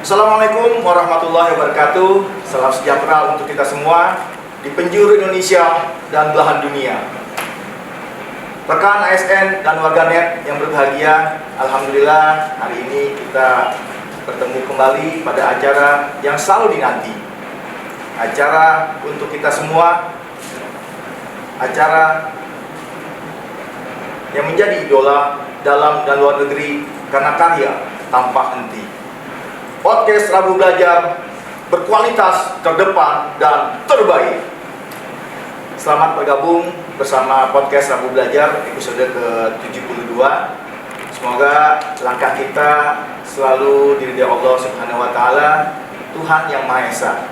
Assalamualaikum warahmatullahi wabarakatuh. Salam sejahtera untuk kita semua di penjuru Indonesia dan belahan dunia. Rekan ASN dan warganet yang berbahagia, alhamdulillah hari ini kita bertemu kembali pada acara yang selalu dinanti. Acara untuk kita semua, acara yang menjadi idola dalam dan luar negeri karena karya tanpa henti. Podcast Rabu Belajar berkualitas, terdepan, dan terbaik. Selamat bergabung bersama Podcast Rabu Belajar episode ke-72. Semoga langkah kita selalu diridhai Allah Subhanahu wa Ta'ala, Tuhan yang Maha Esa.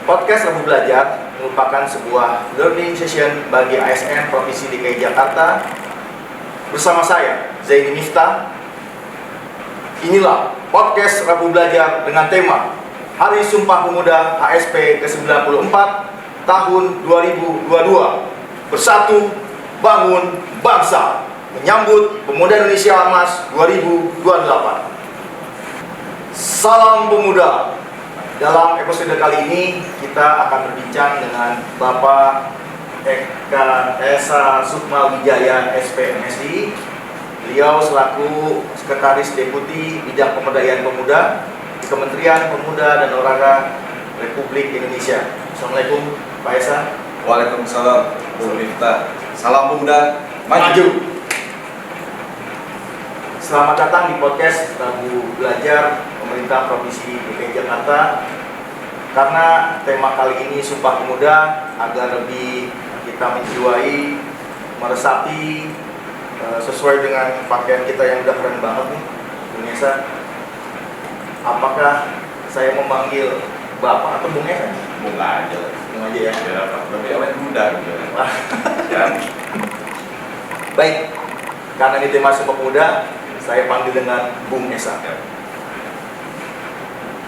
Podcast Rabu Belajar merupakan sebuah learning session bagi ASN Provinsi DKI Jakarta. Bersama saya, Zaini Miftah. Inilah Podcast Rabu Belajar dengan tema Hari Sumpah Pemuda HSP ke-94 tahun 2022. Bersatu bangun bangsa, menyambut Pemuda Indonesia Emas 2028. Salam Pemuda. Dalam episode kali ini kita akan berbincang dengan Bapak Eka Esa Sukma Wijaya SPMSI. Beliau selaku Sekretaris Deputi Bidang Pemberdayaan Pemuda di Kementerian Pemuda dan Olahraga Republik Indonesia. Assalamualaikum Pak Esa. Waalaikumsalam Bu Miftah. Salam Pemuda Maju. Selamat datang di podcast Rabu Belajar Pemerintah Provinsi DKI Jakarta. Karena tema kali ini Sumpah Pemuda, agar lebih kita menjiwai, meresapi sesuai dengan pakaian kita yang udah keren banget nih, Bung Esa. Apakah saya memanggil Bapak atau Bung Esa? Bung aja. Bung aja ya. Biar apa? Lebih awet muda gitu. Ya. Baik, karena ini tema Sumpah Pemuda, saya panggil dengan Bung Esa.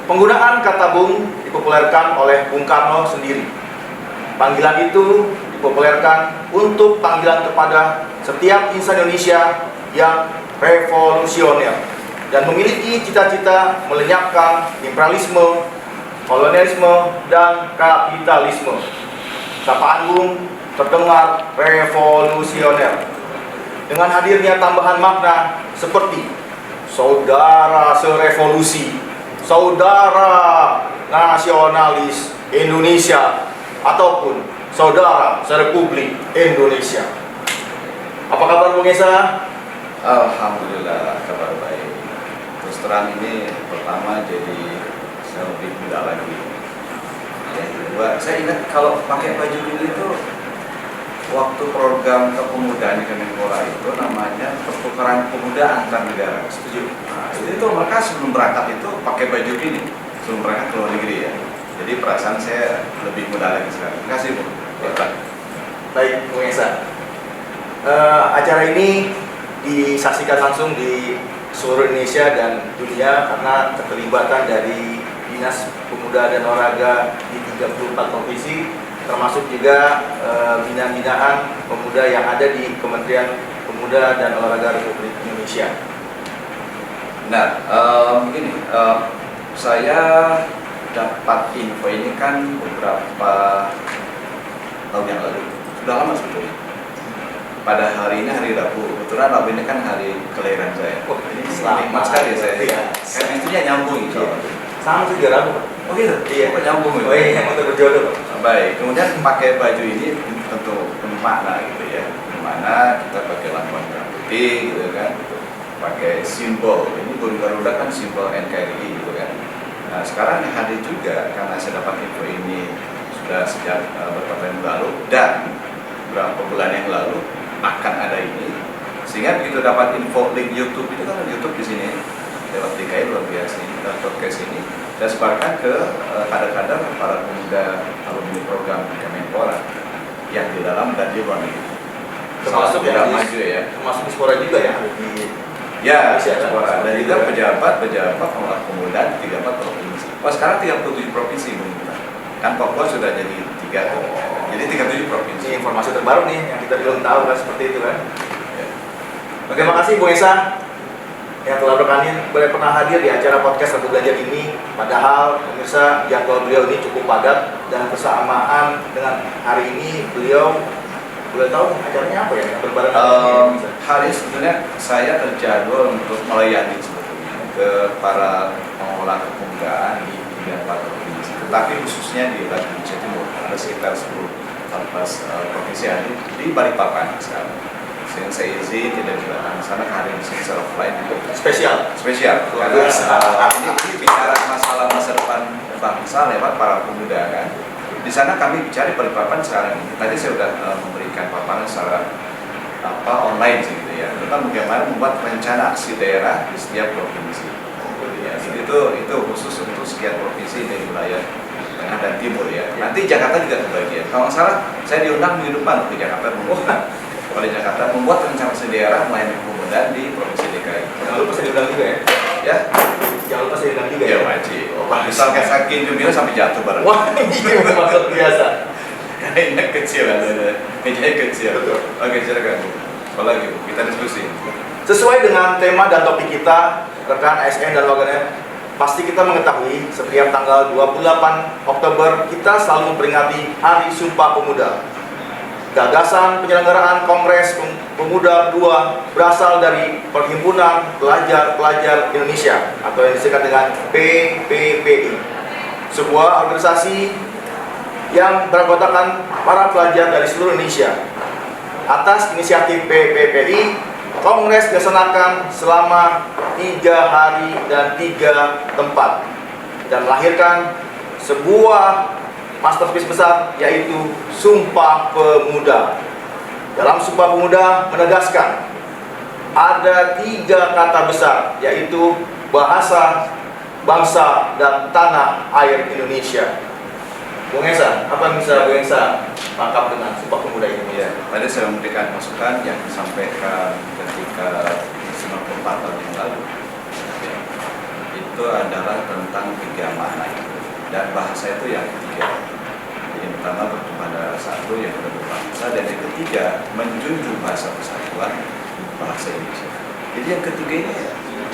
Penggunaan kata Bung dipopulerkan oleh Bung Karno sendiri. Panggilan itu dipopulerkan untuk panggilan kepada setiap insan Indonesia yang revolusioner dan memiliki cita-cita melenyapkan imperialisme, kolonialisme, dan kapitalisme. Sapaan Bung terdengar revolusioner dengan hadirnya tambahan makna seperti saudara serevolusi, saudara nasionalis Indonesia, ataupun saudara serepublik Indonesia. Apa kabar Bung Esa? Alhamdulillah kabar baik. Terus terang ini pertama jadi saya lebih muda lagi. Yang kedua, saya ingat kalau pakai baju ini tuh waktu program kepemudaan di Kemenpora itu namanya pertukaran pemuda antar negara. Setuju? Nah, itu mereka sebelum berangkat itu pakai baju ini sebelum berangkat ke luar negeri ya. Jadi perasaan saya lebih muda lagi sekarang. Terima kasih Bu. Baik Bung Esa. Acara ini disaksikan langsung di seluruh Indonesia dan dunia karena keterlibatan dari Dinas Pemuda dan Olahraga di 34 provinsi, termasuk juga binaan-binaan pemuda yang ada di Kementerian Pemuda dan Olahraga Republik Indonesia. Nah, begini, saya dapat info ini kan beberapa tahun yang lalu, sudah lama sebetulnya. Pada hari ini hari Rabu, kebetulan Rabu ini kan hari kelahiran saya. Oh, ini Selamat sekali saya. Iya. Kan intinya nyambung insya Allah. Sama juga Rabu. Oh gitu? Iya. Kok nyambung Oh iya, yang untuk berjodoh. Baik, kemudian pakai baju ini tentu bermakna gitu ya. Dimana kita pakai lambang merah putih gitu kan, pakai simbol. Ini burung Garuda kan simbol NKRI gitu kan. Nah sekarang yang hadir juga karena saya dapat info ini sudah sejak beberapa tahun lalu dan beberapa bulan yang lalu akan ada ini, sehingga begitu dapat info link YouTube itu kan YouTube di sini lewat DKI luar biasa ini dan podcast ini saya sebarkan ke kader-kader para pemuda alumni program Kemenpora yang di dalam dan di luar negeri. Termasuk yang yang maju ya. Termasuk Dispora juga ya di Ya, Dispora. dan juga pejabat pengelola pemuda di 34 provinsi. Oh sekarang 37 provinsi kan Papua sudah jadi 3, jadi 37 provinsi. Ini informasi terbaru nih yang kita belum tahu kan, seperti itu kan. Terima kasih Bu Esa. yang telah pernah hadir di acara podcast Rabu Belajar ini. Padahal pemirsa, jadwal beliau ini cukup padat dan bersamaan dengan hari ini beliau boleh tahu acaranya apa ya? Berbarengan hari sebetulnya saya terjadwal untuk melayani sebetulnya ke para pengelola kepemudaan di 3-4 provinsi, tetapi khususnya di Indonesia Timur ada sekitar 10-14 provinsi yang di Balikpapan sekarang. Sehingga saya izin tidak bisa datang ke sana karena di sini secara offline juga spesial karena ini bicara masalah masa depan bangsa lewat para pemuda kan. Di sana kami bicara di Balikpapan sekarang ini. Tadi saya sudah memberikan paparan secara online sih gitu ya, tentang bagaimana membuat rencana aksi daerah di setiap provinsi. Ya, itu khusus untuk sekian provinsi dari wilayah tengah dan timur ya. Nanti Jakarta juga kebagian. Kalau nggak salah saya diundang minggu depan ke Jakarta oleh Jakarta membuat rencana aksi daerah melayani kepemudaan di provinsi DKI. Jangan lupa saya diundang juga ya. Ya, jangan lupa saya diundang juga ya ya. wajib. Misalnya saking gembira sampai jatuh bareng. Wah, ini maksud biasa. Ini kecil ada, mejanya kecil. Betul. Oke, silakan. Apa lagi Bu? Kita diskusi. Sesuai dengan tema dan topik kita, rekan ASN dan warganet, pasti kita mengetahui setiap tanggal 28 Oktober kita selalu memperingati Hari Sumpah Pemuda. Gagasan penyelenggaraan Kongres Pemuda kedua berasal dari Perhimpunan Pelajar-Pelajar Indonesia atau yang disingkat dengan PPPI, sebuah organisasi yang beranggotakan para pelajar dari seluruh Indonesia. Atas inisiatif PPPI, Kongres dilaksanakan selama 3 hari dan 3 tempat dan melahirkan sebuah masterpiece besar, yaitu Sumpah Pemuda. Dalam Sumpah Pemuda menegaskan ada 3 kata besar, yaitu bahasa, bangsa, dan tanah air Indonesia. Bung Esa, apa yang bisa Bung Esa tangkap dengan Sumpah Pemuda ini? Ya, tadi saya memberikan masukan yang disampaikan ketika 94 tahun yang lalu. Ya, itu adalah tentang 3 makna itu. Dan bahasa itu yang ketiga. Yang pertama berkepada satu, yang kedua berbangsa, dan yang ketiga menjunjung bahasa persatuan bahasa Indonesia. Jadi yang ketiga ini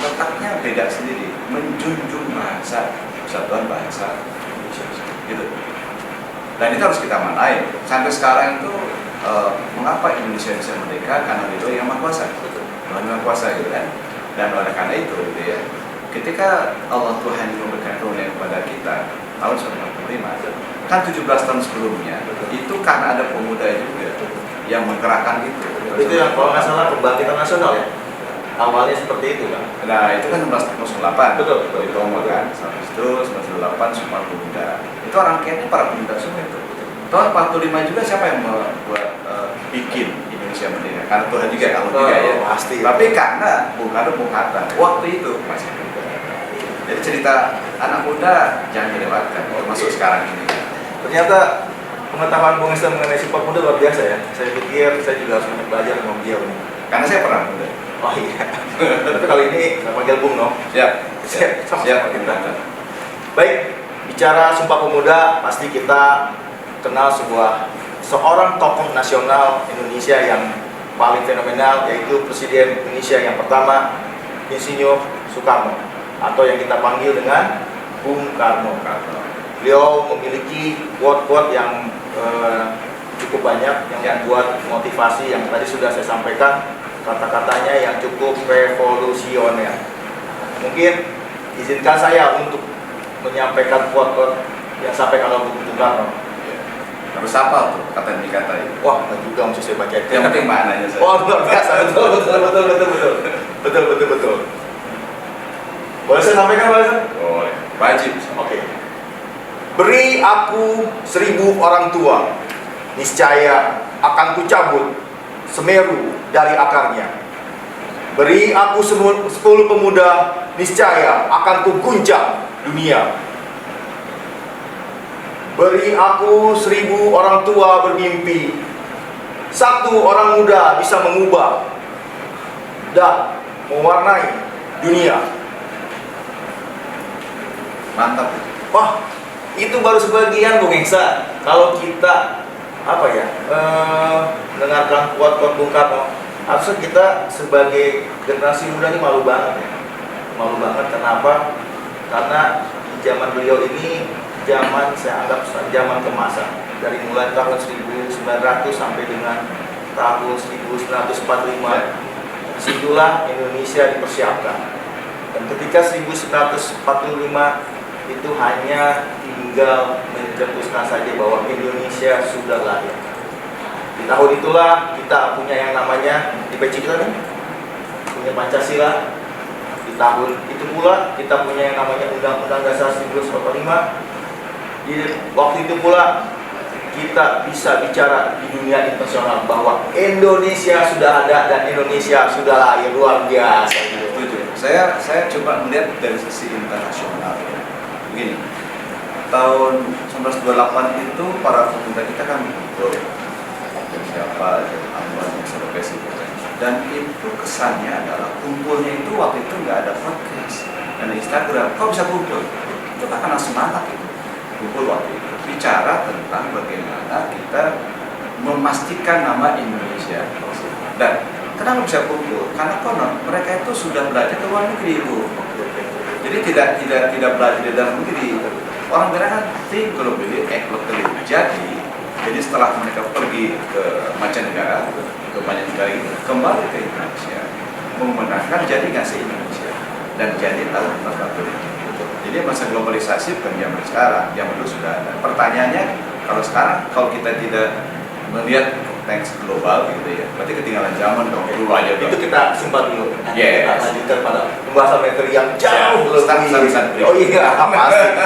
letaknya beda sendiri, menjunjung bahasa persatuan bahasa Indonesia. Gitu. Dan itu harus kita manai. Sampai sekarang itu mengapa Indonesia bisa merdeka? Karena itu yang Maha Kuasa, Tuhan Maha Kuasa gitu kan. Dan oleh karena itu gitu ya, ketika Allah Tuhan memberikan karunia kepada kita tahun 1945, kan 17 tahun sebelumnya itu karena ada pemuda juga yang menggerakkan itu. Itu yang kalau nggak salah kebangkitan nasional ya. Awalnya seperti itu kan. Nah itu kan 1908. Betul. Itu kan. Habis itu 1908 Sumpah Pemuda. Itu rangkaiannya para pemuda semua itu. Tahun 45 juga siapa yang membuat bikin Indonesia merdeka? Karena Tuhan juga, Allah juga ya. Pasti. Tapi karena Bung Karno, Bung Hatta waktu itu masih muda. Jadi cerita anak muda jangan dilewatkan, termasuk sekarang ini. Ternyata pengetahuan Bung Esa mengenai Sumpah Pemuda luar biasa ya. Saya pikir saya juga harus banyak belajar sama beliau nih. Karena saya pernah muda. Oh iya. Tapi kali ini saya panggil Bung no. Siap. Sama kita. Baik, bicara Sumpah Pemuda pasti kita kenal seorang tokoh nasional Indonesia yang paling fenomenal, yaitu Presiden Indonesia yang pertama, Insinyur Soekarno, atau yang kita panggil dengan Bung Karno. Beliau memiliki quote-quote yang cukup banyak yang membuat motivasi yang tadi sudah saya sampaikan, kata-katanya yang cukup revolusioner. Mungkin izinkan saya untuk menyampaikan quote-quote yang disampaikan oleh Bung Karno. Harus apa tuh kata demi kata itu? Wah, nggak juga mesti saya baca. Yang penting maknanya saya. Wah, luar biasa, betul. Boleh saya sampaikan, boleh saya? Boleh. Wajib. Oke. Beri aku 1000 orang tua, niscaya akan kucabut Semeru dari akarnya. Beri aku 10 pemuda, niscaya akan kuguncang dunia. Beri aku 1000 orang tua bermimpi, 1 orang muda bisa mengubah dan mewarnai dunia. Mantap. Wah, itu baru sebagian Bung Esa. Kalau kita mendengarkan quote-quote Bung Karno, Harusnya kita sebagai generasi muda ini malu banget ya. Malu banget, kenapa? Karena di zaman beliau ini zaman, saya anggap zaman kemasan. Dari mulai tahun 1900 sampai dengan tahun 1945, disitulah Indonesia dipersiapkan. Dan ketika 1945 itu hanya tinggal mencetuskan saja bahwa Indonesia sudah lahir. Di tahun itulah kita punya yang namanya, di peci kita nih, punya Pancasila. Di tahun itu pula kita punya yang namanya Undang-Undang Dasar 1945. Di waktu itu pula kita bisa bicara di dunia internasional bahwa Indonesia sudah ada dan Indonesia sudah lahir. Luar biasa. Saya coba melihat dari sisi internasional ya. Begini, tahun 1928 itu para pemuda kita kan betul siapa Anwar sebagai presiden, dan itu kesannya adalah kumpulnya itu waktu itu nggak ada podcast dan Instagram. Kok bisa kumpul? Itu karena semangat itu kumpul waktu itu bicara tentang bagaimana kita memastikan nama Indonesia. Dan kenapa bisa kumpul? Karena konon mereka itu sudah belajar ke luar negeri itu. Jadi tidak belajar di dalam negeri. Orang bilang kan think globally, act locally. Jadi setelah mereka pergi ke mancanegara, itu kembali ke Indonesia, memenangkan jadi nggak se Indonesia dan jadi tahu tentang Jadi masa globalisasi bukan zaman sekarang, zaman dulu sudah ada. Pertanyaannya, kalau kita tidak melihat konteks global gitu ya, berarti ketinggalan zaman dong. Dulu aja Itu kita simpan dulu. Yes. Kita lanjutkan pada pembahasan materi yang jauh lebih. Start. Oh iya,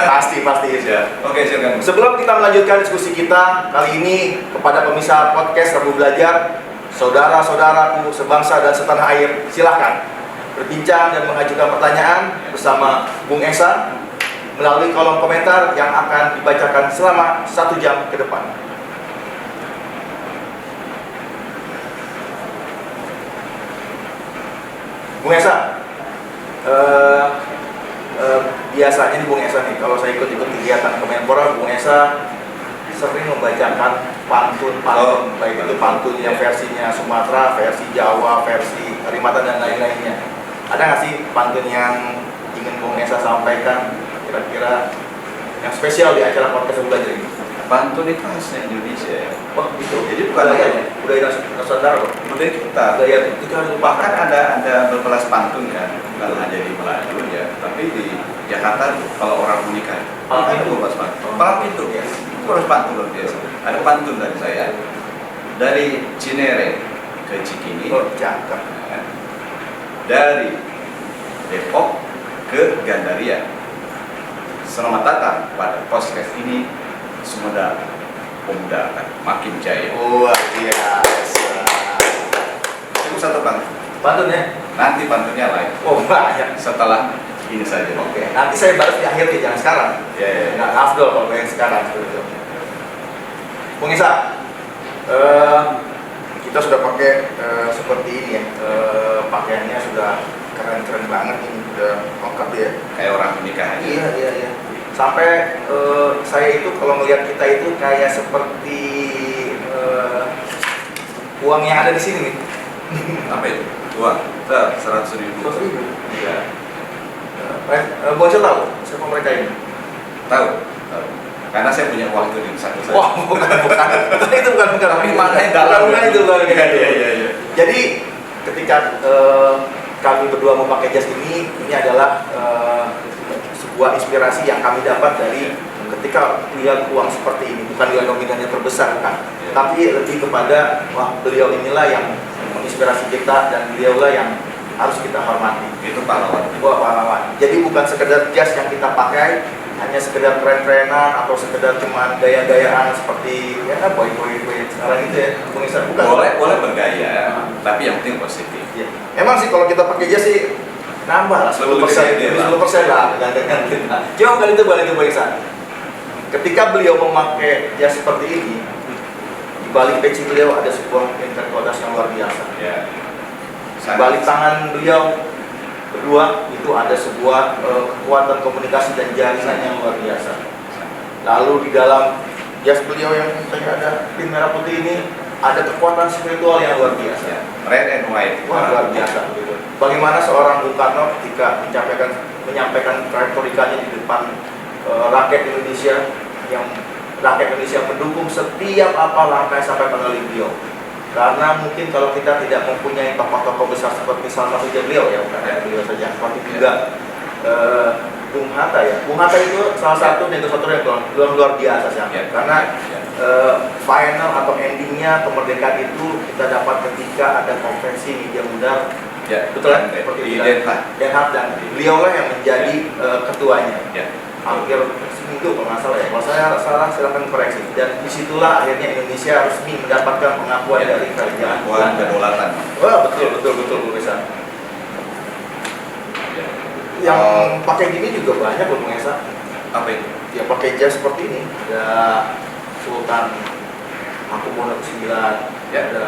pasti. Ya. Oke, silakan. Sebelum kita melanjutkan diskusi kita kali ini kepada pemirsa podcast Rabu Belajar, saudara-saudaraku sebangsa dan setanah air, silahkan berbincang dan mengajukan pertanyaan bersama Bung Esa melalui kolom komentar yang akan dibacakan selama 1 jam ke depan. Bung Esa, biasanya nih Bung Esa nih, kalau saya ikut-ikut kegiatan Kemenpora, Bung Esa sering membacakan pantun, baik itu pantun yang versinya Sumatera, versi Jawa, versi Kalimantan dan lain-lainnya. Ada nggak sih pantun yang ingin Bung Esa sampaikan, kira-kira yang spesial di acara podcast belajar ini? Pantun itu khasnya Indonesia ya. Oh gitu. Jadi bukan budaya Nusantara loh. budaya kita. Budaya itu kan Bahkan ada berkelas pantun kan, bukan hanya di Melayu ya, tapi di Jakarta kalau orang menikah, itu berkelas pantun. Itu ya, itu harus pantun luar biasa. Ada pantun dari saya, dari Cinere ke Cikini, cakep. dari Depok ke Gandaria. Selamat datang pada podcast ini, semoga pemuda akan makin jaya. Luar biasa. Cukup satu pantun. Pantun ya? Nanti pantunnya lain. Oh banyak. Setelah ini saja. Oke. Nanti saya balas di akhir ya, jangan sekarang. Ya. Nggak afdol kalau yang sekarang seperti itu. Bung Isa, kita sudah pakai seperti ini ya. Pakaiannya sudah keren-keren banget ini, udah lengkap ya. Kayak orang menikah aja. Iya. Sampai saya itu kalau melihat kita itu kayak seperti uang yang ada di sini nih. Apa itu? Uang. 100.000. 100.000. Iya. Bocil tahu siapa mereka ini? Tahu. Karena saya punya uang itu di saku saya. Wah, bukan. Itu bukan. Tapi maknanya dalam. Iya. Jadi ketika kami berdua memakai jas ini adalah sebuah inspirasi yang kami dapat dari ketika lihat uang seperti ini, bukan nilai nominalnya terbesar kan, tapi lebih kepada beliau inilah yang menginspirasi kita dan beliaulah yang harus kita hormati. Itu pahlawan. Pahlawan. Jadi bukan sekedar jas yang kita pakai, hanya sekedar tren-trenan atau sekedar cuma gaya-gayaan seperti ya boy sekarang itu ya, bukan. Boleh bergaya, tapi yang penting positif. Ya. Emang sih kalau kita pakai jas sih nambah lah 10% lah dengan kita. Coba kali itu balik ke Isa. Ketika beliau memakai jas seperti ini, di balik peci beliau ada sebuah intelektualitas yang luar biasa. Ya. Di balik tangan beliau berdua itu ada sebuah kekuatan komunikasi dan jaringan yang luar biasa. Lalu di dalam jas beliau yang saya ada pin merah putih ini ada kekuatan spiritual yang luar biasa. red and white. Wah, luar biasa. Bagaimana seorang Bung Karno ketika menyampaikan retorikanya di depan rakyat Indonesia, yang rakyat Indonesia mendukung setiap apa langkah yang sampai oleh beliau. Karena mungkin kalau kita tidak mempunyai tokoh-tokoh besar seperti salah satunya beliau ya, bukan hanya beliau saja, seperti juga Bung Hatta ya. Bung Hatta itu salah satu negosiator yang luar biasa sih. Karena final atau endingnya kemerdekaan itu kita dapat ketika ada konferensi media muda. Ya, betul kan? Seperti di Den Haag, dan beliau lah yang menjadi ketuanya. Ya. Hampir seminggu kalau nggak salah ya. Kalau saya salah silakan koreksi. Dan disitulah akhirnya Indonesia resmi mendapatkan pengakuan dari kerajaan kedaulatan. Wah, betul Bu Esa. Yang pakai gini juga banyak loh Bung Esa. Apa itu? Yang pakai jas seperti ini. Ada Sultan Hamengkubuwono IX, ada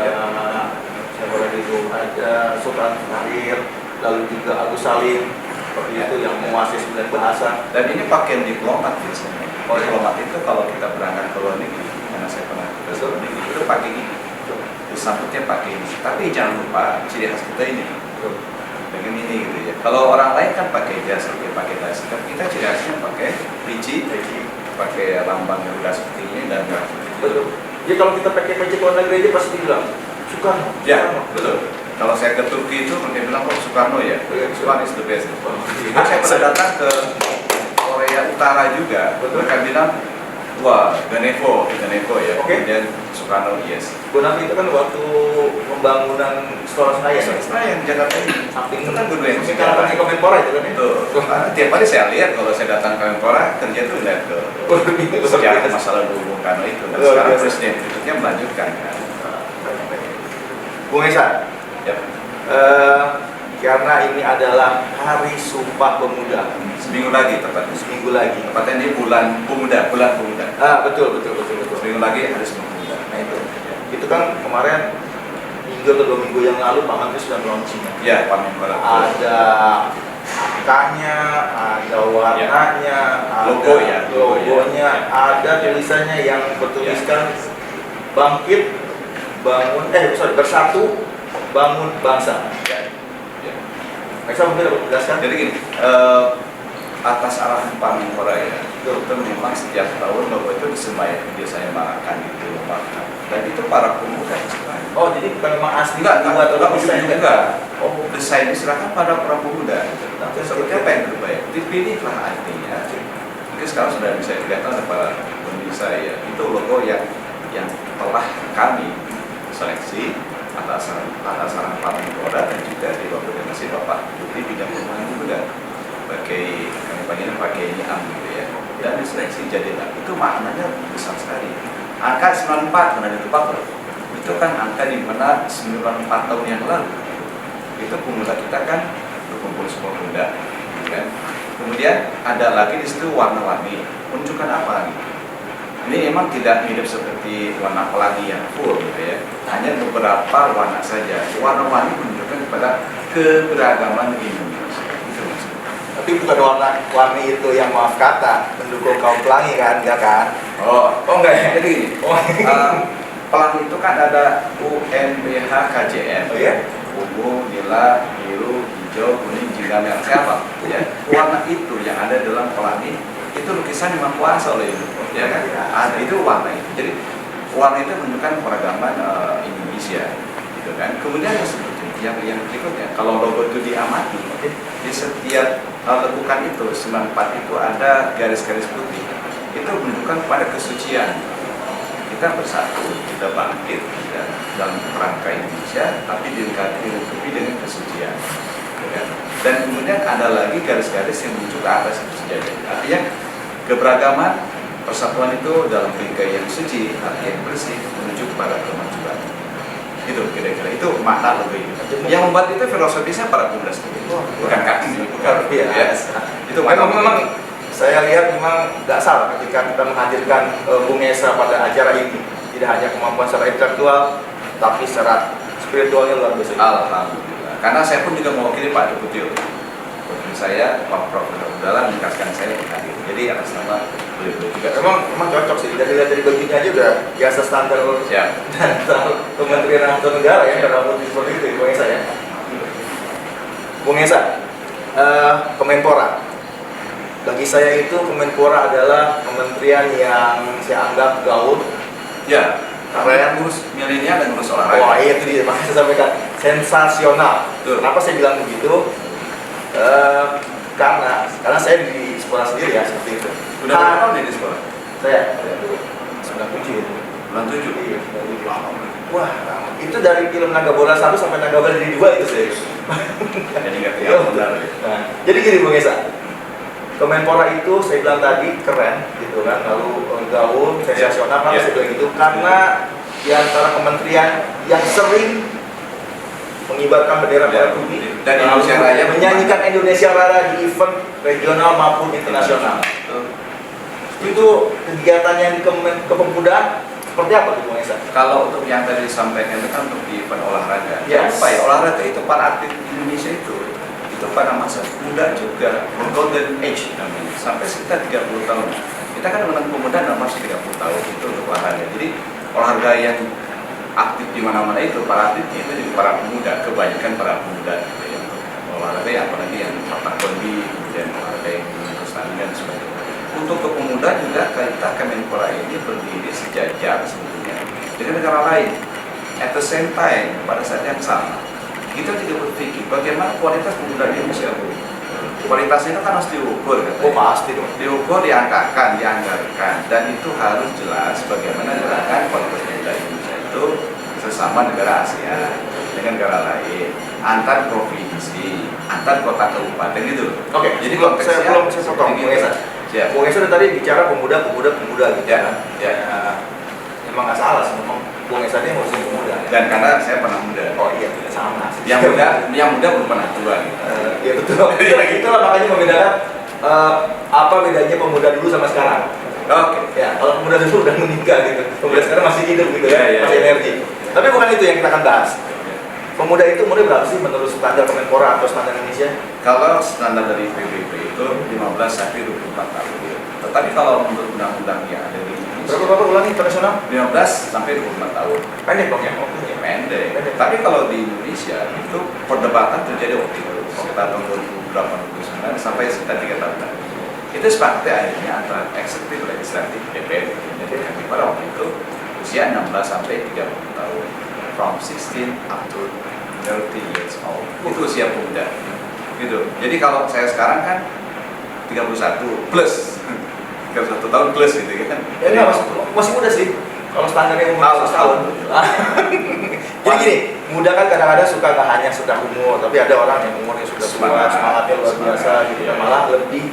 siapa lagi itu? Ada Sultan Syahrir, lalu juga Agus Salim, seperti itu yang menguasai 9 bahasa. Dan ini pakaian diplomat biasanya. Oh, iya. Diplomat itu kalau kita berangkat ke luar negeri, karena saya pernah ke luar negeri, itu pakai gini. Terus sambutnya pakai ini. Tapi jangan lupa ciri khas kita ini. Dengan ini gitu ya. Kalau orang lain kan pakai jas, pakai dasi. Tapi kita ciri khasnya pakai peci, pakai lambang Garuda seperti ini dan Betul. Jadi kalau kita pakai peci luar negeri aja pasti bilang Soekarno. Ya, betul. Kalau saya ke Turki itu mereka bilang kok Soekarno ya. Soekarno is the best. Saya pernah datang ke Korea Utara juga. Mereka bilang wah Ganevo ya. Kemudian Soekarno yes. Bonafit itu kan waktu pembangunan Istora Senayan Jakarta ini. Samping itu kan gedung yang sekarang di Kemenpora itu kan ya. Betul. Karena tiap hari saya lihat kalau saya datang ke Kemenpora kerja tuh lihat ke sejarah masalah Bung Karno itu. Dan sekarang presiden berikutnya melanjutkan kan. Bung Esa, Ya. Karena ini adalah Hari Sumpah Pemuda. Seminggu lagi tepatnya. Seminggu lagi. Tepatnya ini bulan pemuda. Betul. Seminggu lagi hari Sumpah Pemuda. Nah itu kan kemarin minggu atau 2 minggu yang lalu Pak Menteri sudah launching. Ya, Pak Menpora. Ada angkanya, ada warnanya, Logo ya, logonya, ya. ada tulisannya yang bertuliskan bangkit, bersatu, bangun bangsa. Bisa mungkin dapat menjelaskan? Jadi gini, atas arahan Pak Menpora ya, itu memang setiap tahun logo itu biasanya makan gitu, makan. Dan itu para pemuda istilahnya. Oh, jadi bukan memang asli Enggak, desain juga. Oh, desain diserahkan pada para pemuda. Seperti apa yang terbaik? Dipilihlah artinya. Mungkin sekarang sudah bisa dilihat oleh para pemirsa ya. Itu logo yang telah kami seleksi atas saran Pak Menpora dan juga di bawah koordinasi Bapak Putri bidang pembangunan pemuda. Pakai ini gitu ya. Dan diseleksi jadilah. Itu maknanya besar sekali. Angka 94 karena itu Pak. Itu kan angka di mana 94 tahun yang lalu itu pemuda kita kan berkumpul semua pemuda kan? Kemudian ada lagi di situ warna-warni menunjukkan apa gitu. Ini emang tidak mirip seperti warna pelangi yang full gitu ya, hanya beberapa warna saja. Warna-warni menunjukkan kepada keberagaman Indonesia gitu maksudnya. Tapi bukan warna itu yang maaf kata mendukung kaum pelangi kan, enggak kan? Oh enggak ya, jadi gini. Pelangi itu kan ada UNBH KJN, Oh ya? ungu, nila, biru, hijau, kuning, jingga, merah, siapa? Ya, warna itu yang ada dalam pelangi itu lukisan yang kuasa oleh UNESCO, ya kan? Itu warna itu. Jadi warna itu menunjukkan keragaman Indonesia, gitu kan? Kemudian yang berikutnya, kalau logo itu diamati, di setiap lekukan itu 94 itu ada garis-garis putih. Itu menunjukkan pada kesucian. Kita bersatu, kita bangkit ya, dalam kerangka Indonesia, tapi dilengkapi dengan kesucian. Ya. Dan kemudian ada lagi garis-garis yang menuju ke atas itu sejajar. Artinya keberagaman, persatuan itu dalam bingkai yang suci, artinya yang bersih, menuju kepada kemajuan. Itu kira-kira itu makna logo itu. Yang membuat itu filosofisnya para pemuda sendiri, bukan kami, bukan ya. Itu memang saya lihat memang nggak salah ketika kita menghadirkan Bung Esa pada acara ini. Tidak hanya kemampuan secara intelektual, tapi secara spiritualnya luar biasa. Alhamdulillah. Karena saya pun juga mewakili Pak Deputi saya Pak Profesor Udala menugaskan saya untuk hadir. Jadi atas nama beliau juga. Emang cocok sih, dari bajunya aja udah biasa standar Ya. Kementerian atau negara ya, dalam putih seperti itu, Bung Esa ya. Bung Esa, Kemenpora. Bagi saya itu Kemenpora adalah kementerian yang saya anggap gaul. Ya. Karena ngurus milenial dan ngurus olahraga. Wah iya itu dia, makanya saya sampaikan sensasional. Betul. Kenapa saya bilang begitu? Karena saya di sekolah sendiri ya seperti itu. Udah berapa tahun di sekolah? Saya 97 itu. Bulan 7. Iya, 97. Wah, itu dari film Naga Bola 1 sampai Naga Bola jadi 2 itu serius. Jadi nggak tinggal benar. Nah, jadi gini Bung Esa, Kemenpora itu saya bilang tadi keren gitu kan, lalu gaul, sensasional, kenapa saya bilang gitu? Karena di antara kementerian yang sering mengibarkan bendera merah putih dan Indonesia Raya menyanyikan Indonesia Raya di event regional maupun internasional. Itu kegiatannya di kepemudaan seperti apa tuh Bung Esa? Kalau untuk yang tadi disampaikan itu kan untuk di event olahraga. Yes. Apa ya, olahraga itu para atlet Indonesia itu pada masa muda juga, golden age namanya, sampai sekitar 30 tahun. Kita kan menang pemuda dalam masa 30 tahun itu untuk olahraga. Jadi olahraga yang aktif di mana-mana itu para atlet itu juga para pemuda, kebanyakan para pemuda gitu ya. Olahraga yang apalagi yang taekwondo, kemudian olahraga yang terus dan sebagainya. Untuk pemuda juga kita Kemenpora ini berdiri sejajar sebetulnya dengan negara lain. At the same time, pada saat yang sama, kita juga berpikir bagaimana kualitas pemuda di Indonesia. Kualitasnya itu kan harus diukur, katanya. Oh pasti dong. Diukur, dianggarkan, dan itu harus jelas bagaimana gerakan kualitas pemuda Indonesia itu sesama negara Asia dengan negara lain, antar provinsi, antar kota kabupaten gitu. Oke, jadi saya potong Bung Esa. Ya. Bung Esa tadi bicara pemuda gitu Ya. Ya. Emang nggak salah sih, memang Bung Esa ini ngurusin pemuda. Dan karena saya pernah muda. Oh iya, tidak sama. Yang muda belum pernah tua gitu. Iya betul. Itulah makanya membedakan apa bedanya pemuda dulu sama sekarang. Oke. Ya, kalau pemuda dulu udah meninggal gitu, pemuda sekarang masih hidup gitu Ya, ya, masih ya. energi. Tapi bukan itu yang kita akan bahas. Pemuda itu umurnya berapa sih menurut standar Kemenpora atau standar Indonesia? Kalau standar dari PBB itu 15 sampai 24 tahun. Tetapi kalau menurut undang-undang yang ada di Indonesia, Berapa ulangi internasional? 15 sampai 24 tahun. Pendek dong ya? Waktunya. Pendek. Tapi kalau di Indonesia itu perdebatan terjadi waktu itu sekitar tahun 2008-2009 sampai sekitar 3 tahun. Itu sepakatnya akhirnya antara eksekutif legislatif DPR. Jadi kami pada waktu itu usia 16 sampai 30 tahun. From 16 up to 30 years old. Itu usia pemuda. Gitu. Jadi kalau saya sekarang kan 31 plus 31 tahun plus gitu kan. Ya enggak, masih muda sih. Kalau standarnya umur 100 tahun. Jadi gini, muda kan kadang-kadang suka nggak hanya sudah umur, tapi ada orang yang umurnya sudah tua, semangatnya luar biasa gitu kan, malah lebih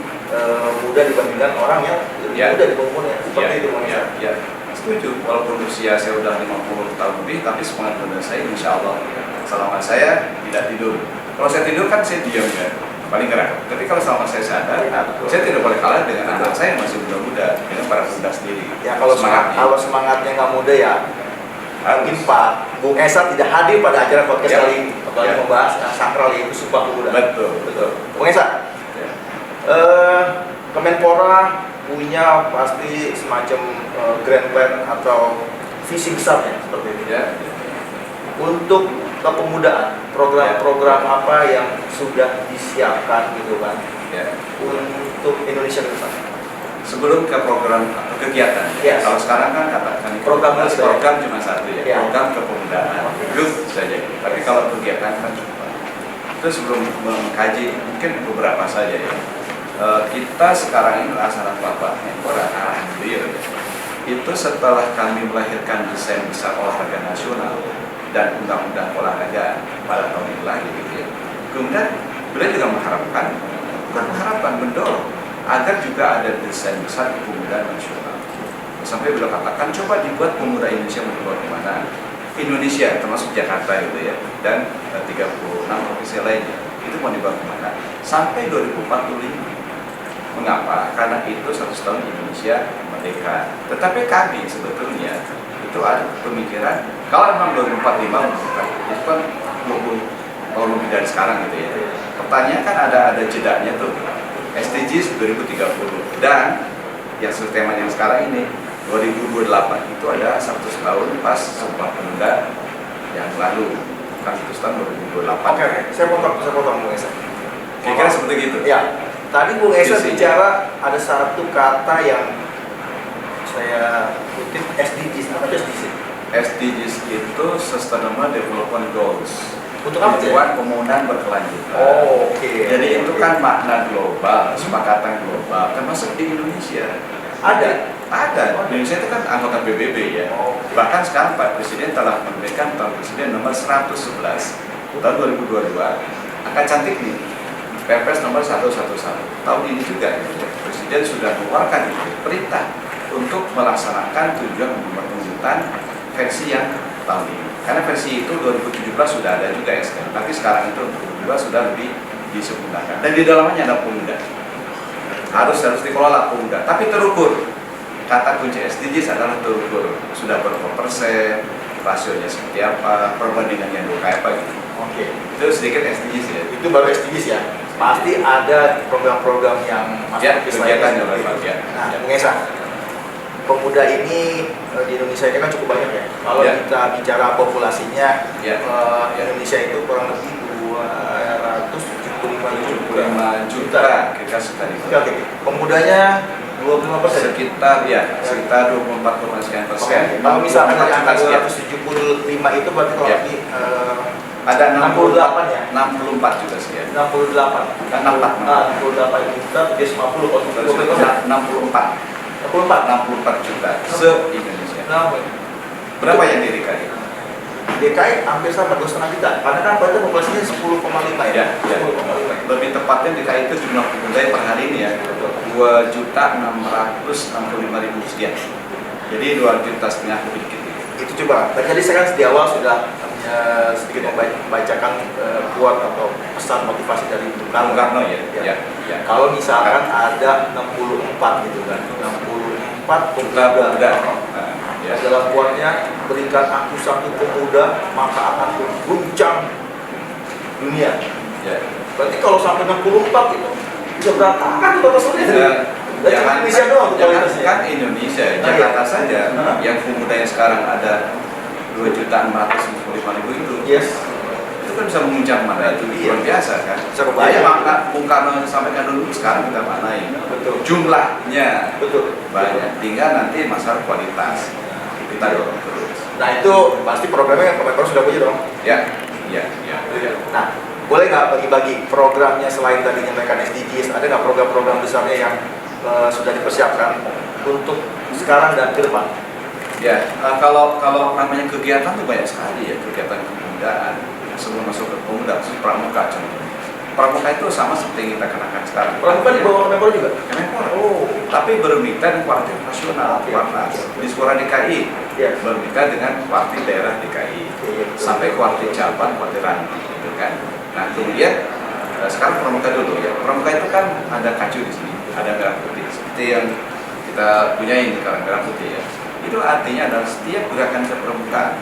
muda dibandingkan orang yang lebih muda di umurnya. Seperti itu Bung Esa. Ya, setuju. Walaupun usia saya udah 50 tahun lebih, tapi semangat muda saya insya Allah selama saya tidak tidur. Kalau saya tidur kan saya diam ya, paling gerak. Tapi kalau selama saya sadar, saya tidak boleh kalah dengan anak saya yang masih muda-muda, dengan para pemuda sendiri. Ya kalau semangatnya nggak muda ya mungkin Pak Bung Esa tidak hadir pada acara podcast Ya. kali ini, apalagi Ya. membahas yang sakral yaitu Sumpah Pemuda. Betul. Bung Esa, Ya. Kemenpora punya pasti semacam grand plan atau visi besarnya seperti ini. Ya. Untuk kepemudaan, program-program apa yang sudah disiapkan gitu kan Ya. untuk Indonesia ke depan? Sebelum ke program atau kegiatan, Yes. kalau sekarang kan katakan Program cuma satu ya, Ya. program kepemudaan, itu saja. Tapi kalau kegiatan kan cuma. Itu sebelum mengkaji mungkin beberapa saja ya. Kita sekarang ini melaksanakan Bapak Menpora hadir. Itu setelah kami melahirkan desain besar olahraga nasional dan undang-undang olahraga pada tahun ini lagi gitu ya. Kemudian beliau juga bukan mendorong agar juga ada desain besar kepemudaan nasional. Sampai beliau katakan coba dibuat pemuda Indonesia mau dibawa kemana? Indonesia termasuk Jakarta gitu ya, dan 36 provinsi lainnya itu mau dibawa kemana? Sampai 2045. Mengapa? Karena itu 100 tahun Indonesia merdeka. Tetapi kami sebetulnya itu ada pemikiran kalau memang 2045 itu kan 20 tahun lebih dari sekarang gitu ya. Pertanyaan kan ada jedanya tuh, SDGs 2030 dan yang tema yang sekarang ini 2028 itu ada 100 tahun pas Sumpah Pemuda yang lalu, bukan 100 tahun 2028. Oke, saya potong Bung Esa. Kira-kira seperti gitu. Ya, tadi Bung Esa Visi. bicara ada satu kata yang saya kutip, SDGs. Apa itu SDGs? SDGs itu Sustainable Development Goals. Untuk apa sih? Tujuan pembangunan berkelanjutan. Oh, oke. Jadi itu kan makna global, kesepakatan global, termasuk di Indonesia. Ada. Indonesia itu kan anggota PBB ya. Oh. Bahkan sekarang Pak Presiden telah menerbitkan tahun Presiden nomor 111 tahun 2022. Akan cantik nih. Perpres nomor 111 tahun ini juga Presiden sudah mengeluarkan perintah untuk melaksanakan tujuan pembangunan versi yang tahun ini. Karena versi itu 2017 sudah ada juga SDM, tapi sekarang itu 2022 sudah lebih disempurnakan. Dan di dalamnya ada pemuda. Harus dikelola pemuda, tapi terukur. Kata kunci SDGs adalah terukur. Sudah berapa persen, rasionya seperti apa, perbandingannya kayak apa gitu. Oke. Itu sedikit SDGs ya. Itu baru SDGs ya. Pasti ada program-program yang Ya, masuk kegiatan yang seperti relevan, itu. ya. Nah, Bung Esa, pemuda ini di Indonesia ini kan cukup banyak ya. Kalau Ya. kita bicara populasinya, Ya. Indonesia itu kurang lebih 275 juta kita sekali. Oke. Pemudanya 25%. Sekitar 24,sekian%. Kalau misalkan dari angka 24,sekian. 275 itu berarti kalau Ya. lebih Ada 68 ya? 64 juga sekian. 68. 68 juta, 50 kalau 64 juta se-Indonesia. Berapa yang di DKI? DKI hampir sama 2,5 juta. Karena kan berarti populasinya 10,5 ya. Ya, ya. 10,5. Lebih tepatnya DKI itu jumlah pemuda per hari ini ya 2.665.000 sekian. Jadi 2,5 juta lebih dikit. Itu coba. Tadi saya kan di awal sudah sedikit membacakan quote atau pesan motivasi dari Bung Bung Karno ya. Ya. Ya. Kalau misalkan ada 64 gitu kan, 64 Pemuda. pemuda. Nah, ya. Dalam kuatnya, berikan aku satu pemuda, maka akan mengguncang dunia. Ya. Berarti kalau sampai 64 itu bisa berantakan di kota Solo. Dan cuma Indonesia doang kualitasnya. kan Indonesia, Nah, Jakarta iya. saja Nah. yang pemuda yang sekarang ada 2.655.000 itu. Yes. Itu kan bisa menguncang mana itu Iya. luar biasa kan. Bisa kebayang. Maka Bung Karno sampaikan dulu, sekarang kita manain. Betul. Jumlahnya Betul. banyak, tinggal nanti masalah kualitas kita dorong terus. Nah itu pasti programnya Kemenpora sudah punya dong. Ya. Nah, boleh nggak bagi-bagi programnya selain tadi menyampaikan SDGs, ada nggak program-program besarnya yang sudah dipersiapkan untuk sekarang dan ke depan? Ya, kalau namanya kegiatan tuh banyak sekali ya, kegiatan kepemudaan sebelum masuk ke pemuda, pramuka contohnya. Pramuka itu sama seperti yang kita kenakan sekarang. Pramuka di bawah Kemenpora juga? Kemenpora. Oh, Tapi bermitra dengan kuartil nasional, Oke. Kuarnas. Di Suara DKI, ya. bermitra dengan kuartil daerah DKI, Iya, betul. sampai kuartil cabang, kuartil ranting, gitu kan. Nah, kemudian sekarang pramuka dulu ya. Pramuka itu kan ada kacu di sini, ada merah putih, seperti yang kita punya ini kalau merah putih ya. Itu artinya adalah setiap gerakan kepramukaan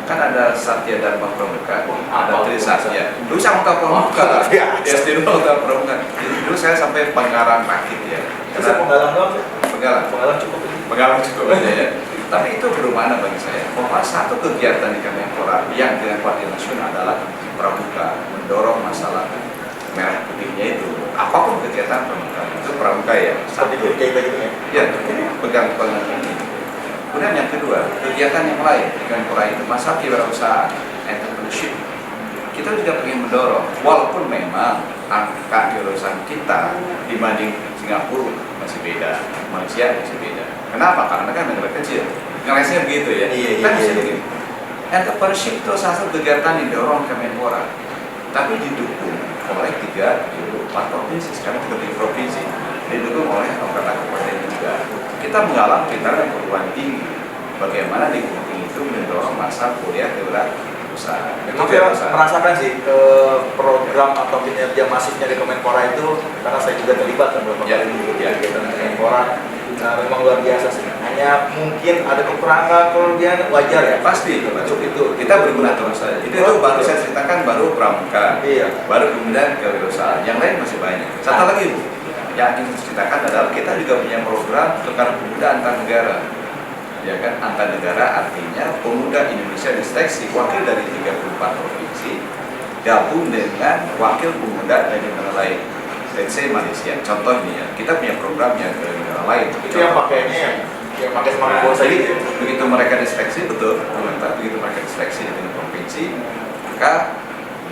kan ada Satya Dharma Pramuka, ada Trisatya. Dulu saya mau tahu pramuka, Ya. ya SD dulu tahu pramuka. Dulu saya sampai Penggalang Rakit ya. Bisa penggalang doang sih? Penggalang Cukup. Penggalang cukup aja ya. Tapi itu bermakna bagi saya bahwa satu kegiatan di Kemenpora yang dengan kuartil nasional adalah pramuka, mendorong masalah merah putihnya itu. Apapun kegiatan pramuka itu pramuka ya. Seperti itu kayak gitu ya. Ya, ini pegang ini. Kemudian yang kedua, kegiatan yang lain di Kemenpora itu masalah kewirausahaan, entrepreneurship. Kita juga ingin mendorong, walaupun memang angka kewirausahaan kita dibanding Singapura masih beda, Malaysia masih beda. Kenapa? Karena kan negara kecil. Ngelesnya begitu ya. Iya. Begini. Entrepreneurship itu salah satu kegiatan yang didorong Kemenpora, tapi didukung oleh 4 provinsi, sekarang 3 provinsi, didukung oleh angkatan kabupaten juga. Kita menggalang pintar dan perguruan tinggi. Bagaimana di Gunung itu mendorong masa kuliah kewirausahaan. Itu saya merasakan sih program atau kinerja masifnya di Kemenpora itu, karena saya juga terlibat kan beberapa Ya, kali di ya. kegiatan Kemenpora. Nah, memang luar biasa sih. hanya mungkin ada kekurangan, kelebihan wajar ya. Pasti itu kita berguna terus saja. Itu baru saya ceritakan baru pramuka, Iya. baru kemudian kewirausahaan. Yang lain masih banyak. Satu lagi Bu, yang ingin saya ceritakan adalah kita juga punya program tukar pemuda antar negara. Ya kan, antar negara artinya pemuda Indonesia diseleksi wakil dari 34 provinsi gabung dengan wakil pemuda dari negara lain. Let's say Malaysia. Contohnya ya, kita punya program yang ke negara lain. Itu yang pakainya yang pakai semangat bola gitu ya. Begitu mereka diseleksi betul, begitu mereka diseleksi di tingkat provinsi, maka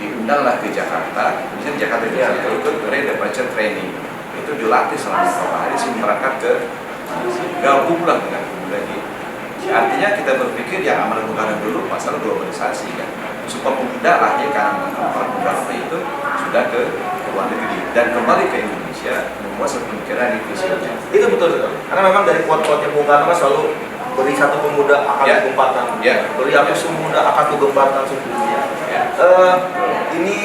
diundanglah ke Jakarta, misalnya Jakarta Ya. ikut pre-departure training, itu dilatih selama beberapa hari sebelum berangkat ke gabunglah dengan pemuda gitu. Artinya kita berpikir yang amanat negara dulu masalah globalisasi kan, supaya pemuda lahir karena pemuda itu sudah ke luar negeri dan kembali ke Indonesia membuat satu pemikiran di visinya. Itu betul. Karena memang dari quote-quote Bung Karno selalu beri satu pemuda akan Ya. kegempatan, beri aku semuda akan kegempatan sedunia. Ya. Ini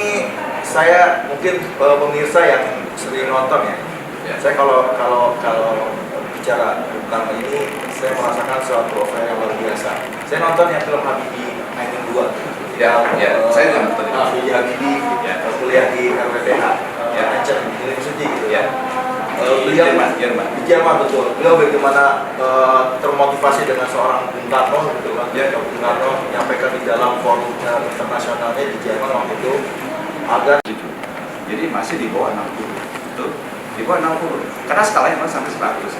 saya mungkin pemirsa yang sering nonton ya. Ya. Saya kalau bicara Bung Karno ini, saya merasakan suatu eufori yang luar biasa. Saya nonton yang film Habibie 1902. Ya, saya juga nonton itu. B.J. Habibie Ya. kuliah di RWTH, Ya. Aachen University gitu. Ya. Beliau Jerman. di Jerman betul. Beliau bagaimana termotivasi dengan seorang Bung Karno gitu kan. Ya. Bung Karno menyampaikan di dalam forum internasionalnya di Jerman waktu itu agar Jadi masih di bawah 60. Betul? Di bawah 60. Karena skalanya masih sampai 100.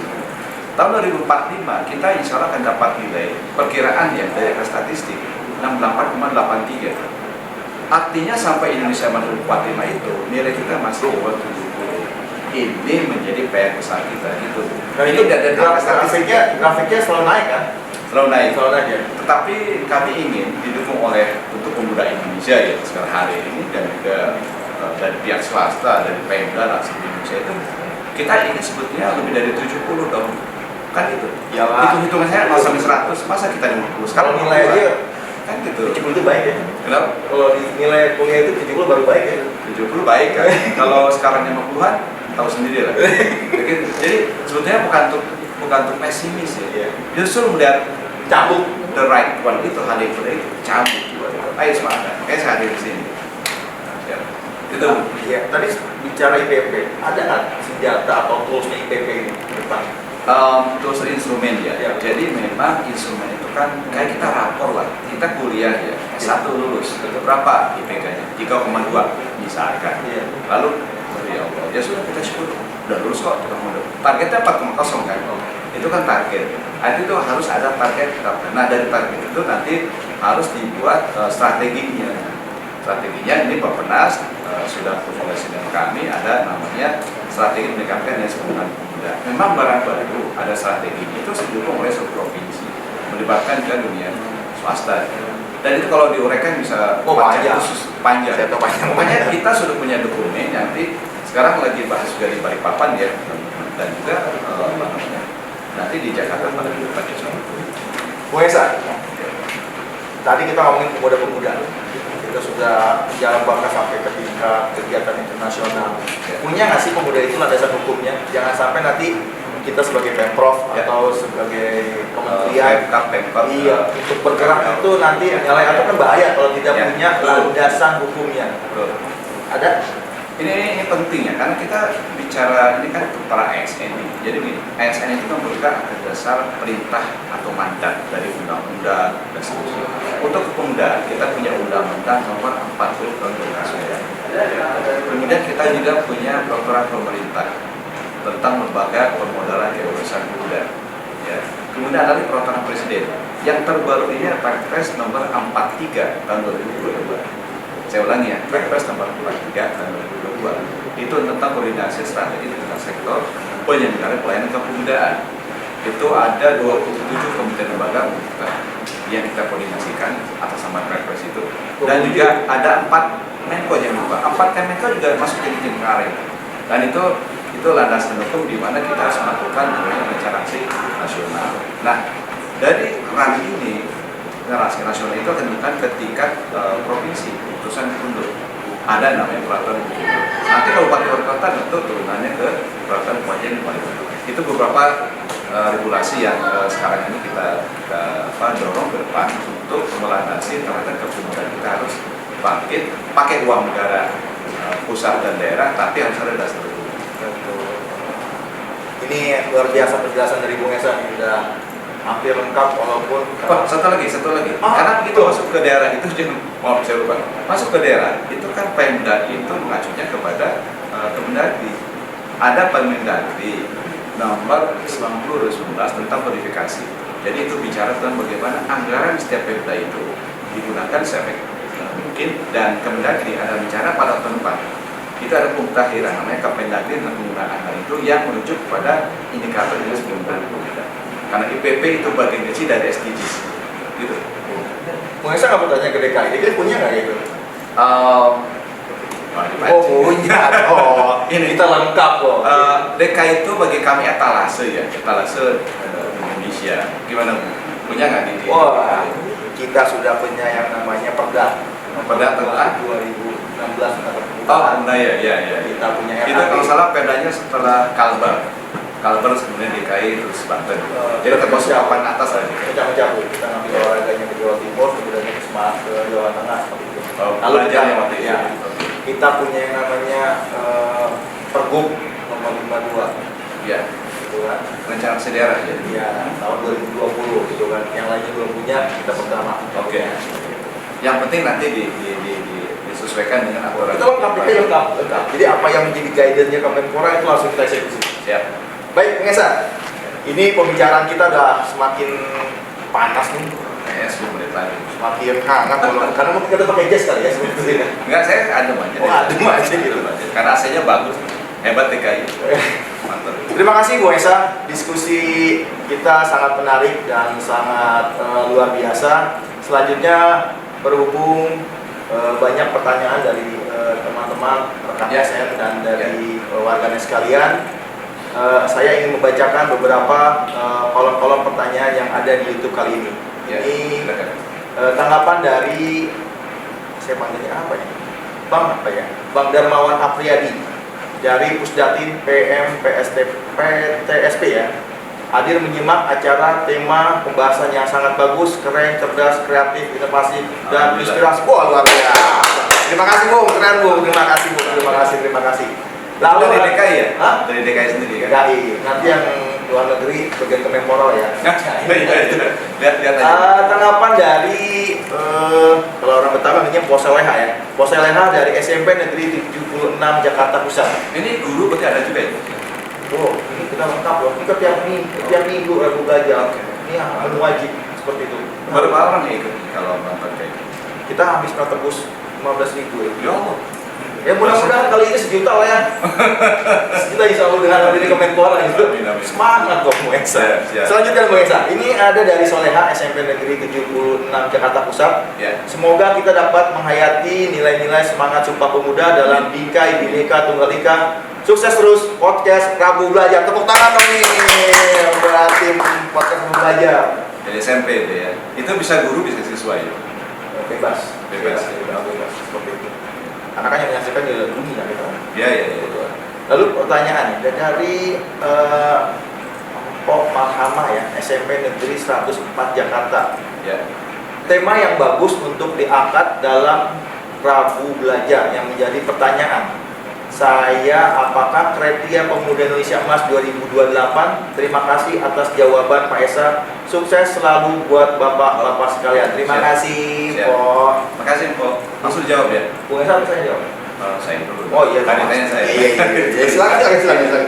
Tahun 2045 kita insya Allah akan dapat nilai perkiraan ya dari statistik 68,83. Artinya sampai Indonesia masuk 45 itu nilai kita masih di bawah 70. Ini menjadi PR besar kita gitu. dan itu dari angka statistiknya grafiknya selalu naik kan? selalu naik. Selalu naik ya. Tetapi kami ingin didukung oleh untuk pemuda Indonesia ya sekarang hari ini dan juga dari pihak swasta, dari Pemda dan Indonesia itu kita ingin sebetulnya lebih dari 70 dong. Kan gitu. Iyalah. Hitung-hitungan saya 0 sampai 100, masa kita 50? Sekarang Kalau nilai dia kan gitu. 70 itu baik ya. Kenapa? Kalau di nilai kuliah itu 70 baru baik ya. 70 baik kan. Kalau sekarang 50-an tahu sendiri lah. Jadi sebetulnya bukan untuk pesimis ya. Iya. Justru melihat Cabut. the right one itu hadir pada itu cabut juga. Ayo semangat. Kayak saya hadir di sini. Ya. Itu. Iya. Tadi bicara IPP, ada nggak senjata atau toolsnya IPP ini ke depan? Terus instrumen ya. Ya. Jadi memang instrumen itu kan kayak kita rapor lah. Kita kuliah ya. S1 lulus. Itu berapa IPK-nya? 3,2 misalkan. Iya. Lalu ya Allah, ya sudah kita syukur udah lulus kok kita mau. Targetnya 4,0 kan. Itu kan target. Nanti itu harus ada target tetap. Nah dari target itu nanti harus dibuat strateginya. Strateginya ini Bappenas sudah komunikasi dengan kami, ada namanya strategi meningkatkan yang penggunaan pemuda. Memang barang baru ada strateginya itu didukung oleh seluruh provinsi, melibatkan juga dunia swasta. Dan itu kalau diuraikan bisa panjang. Panjang. Saya tahu panjang. Pokoknya kita sudah punya dokumen, nanti sekarang lagi bahas juga di Balikpapan ya, dan juga nanti di Jakarta pada bulan Desember. Bu Esa, tadi kita ngomongin pemuda-pemuda. Kita sudah jalan bangka sampai ke tingkat kegiatan internasional. Punya nggak sih pemuda itu landasan hukumnya? Jangan sampai nanti kita sebagai Pemprov atau sebagai kementerian Pemkab, iya, untuk bergerak itu nanti nyalain atau kan bahaya kalau tidak punya landasan hukumnya. Ada? Ini penting ya, karena kita bicara ini kan para ASN. Jadi begini, ASN itu kan bergerak atas dasar perintah atau mandat dari undang-undang dan seterusnya. Untuk pemuda, kita punya undang-undang nomor 40 tahun 2009. Kemudian kita juga punya peraturan pemerintah tentang lembaga permodalan keuangan pemuda. Ya. Kemudian ada peraturan presiden. Yang terbaru ini Perpres nomor 43 tahun 2022. Saya ulangi ya, Perpres nomor 43 tahun 2022 itu tentang koordinasi strategi dengan sektor penyelenggaraan pelayanan kepemudaan. Itu ada 27 kementerian lembaga yang kita koordinasikan atas nama Perpres itu. Dan juga ada 4 Menko yang lupa. 4 Menko juga masuk jadi tim kemarin. Dan itu landasan hukum di mana kita harus melakukan rencana aksi nasional. Nah, dari RAN ini narasi nasional itu akan bukan ke tingkat provinsi, putusan gubernur. Ada namanya peraturan gubernur. Nanti kabupaten wali kota tentu turunannya ke peraturan bupati dan wali kota. Itu beberapa regulasi yang sekarang ini kita dorong ke depan untuk melandasi terhadap kepemudaan kita harus bangkit pakai uang negara pusat dan daerah, tapi harus ada dasar hukum. Ini luar biasa penjelasan dari Bung Esa, sudah hampir lengkap walaupun Satu lagi. Karena begitu masuk ke daerah itu, maaf saya lupa, masuk ke daerah itu kan Pemda itu mengacunya kepada Kemendagri. Ada Permendagri nomor 90/2019 tentang verifikasi. Jadi itu bicara tentang bagaimana anggaran setiap Pemda itu digunakan sebaik mungkin, dan Kemendagri ada bicara pada tempat. Itu ada pemutakhiran namanya Kemendagri tentang penggunaan anggaran itu yang merujuk kepada indikator jenis penggunaan pemerintah. Karena IPP itu bagian kecil dari SDGs, gitu. Bung Esa nggak bertanya ke DKI, DKI punya nggak gitu? Punya. Ini kita lengkap loh. DKI itu bagi kami etalase ya, etalase Indonesia. Gimana Bu? Punya nggak di? Kita sudah punya yang namanya Perda tentang 2016 tentang nah ya. Kita punya Itu kalau salah perdanya setelah Kalbar kemudian DKI terus Banten. Jadi termasuk papan atas lagi. Macam-macam Bu. Kita ngambil olahraganya ke Jawa Timur, kemudian ke Jawa Tengah. Lalu waktu itu. Kita punya yang namanya Pergub nomor 52. Ya. Gitu kan. Rencana daerah ya. Iya, tahun 2020 gitu kan. Yang lainnya belum punya, kita pertama. Oke. Yang penting nanti disesuaikan dengan aturan. Itu lengkap. Jadi apa yang menjadi guidance-nya Kemenpora itu langsung kita eksekusi. Siap. Baik, Bung Esa. Ini pembicaraan kita udah semakin panas nih. 10 menit lagi. Semakin hangat karena mungkin kita pakai jas kali ya sebetulnya. Enggak, saya adem aja. Adem aja gitu. Karena AC-nya bagus. Hebat DKI. Mantap. Terima kasih Bu Esa. Diskusi kita sangat menarik dan sangat luar biasa. Selanjutnya berhubung banyak pertanyaan dari teman-teman rekan SN dan dari warganet sekalian, saya ingin membacakan beberapa kolom-kolom pertanyaan yang ada di YouTube kali ini. Ini tanggapan dari saya panggilnya apa ya? Bang Darmawan Apriyadi dari Pusdatin PM PTSP ya. Hadir menyimak acara tema pembahasan yang sangat bagus, keren, cerdas, kreatif, inovatif, dan inspirasi. Wah, luar biasa. Terima kasih Bung, keren Bung. Terima kasih. Lalu dari DKI ya? Hah? Dari DKI sendiri kan? DKI. Nanti yang luar negeri bagian Kemenpora ya. Lihat aja. Tanggapan dari kalau orang Betawi namanya Poseleha ya. Poseleha dari SMP Negeri 76 Jakarta Pusat. Ini guru berarti ada juga ya? Oh, ini kita lengkap loh. Kita tiap minggu Rabu belajar. Ini menu wajib seperti itu. Berapa orang nih ikut kalau nonton kayak gitu? Kita habis tebus 15.000 ya. Ya Allah. Ya mudah-mudahan kali ini sejuta lah ya. Sejuta insya Allah dengan dari Kemenpora gitu. Semangat kok Bung Esa. Selanjutnya Bung Esa, ini ada dari Soleha SMP Negeri 76 Jakarta Pusat. Ya. Semoga kita dapat menghayati nilai-nilai semangat Sumpah Pemuda dalam Bingkai Bhinneka Tunggal Ika. Sukses terus podcast Rabu Belajar. Tepuk tangan dong nih buat tim podcast Rabu Belajar. Dari SMP itu ya. Itu bisa guru bisa siswa ya. Bebas. Seperti itu. Anak kan yang menyaksikan juga dunia gitu. Iya. Lalu pertanyaan dari Pok Mahama ya, SMP Negeri 104 Jakarta. Ya. Tema yang bagus untuk diangkat dalam Rabu Belajar yang menjadi pertanyaan. Saya, apakah kriteria Pemuda Indonesia Emas 2028? Terima kasih atas jawaban Pak Esa. Sukses selalu buat bapak-bapak sekalian. Terima kasih, Pok. Makasih, Pok. Langsung dijawab ya. Bung Esa saya jawab. Saya dulu. Oh iya, tadi tanya saya. Iya. Silakan.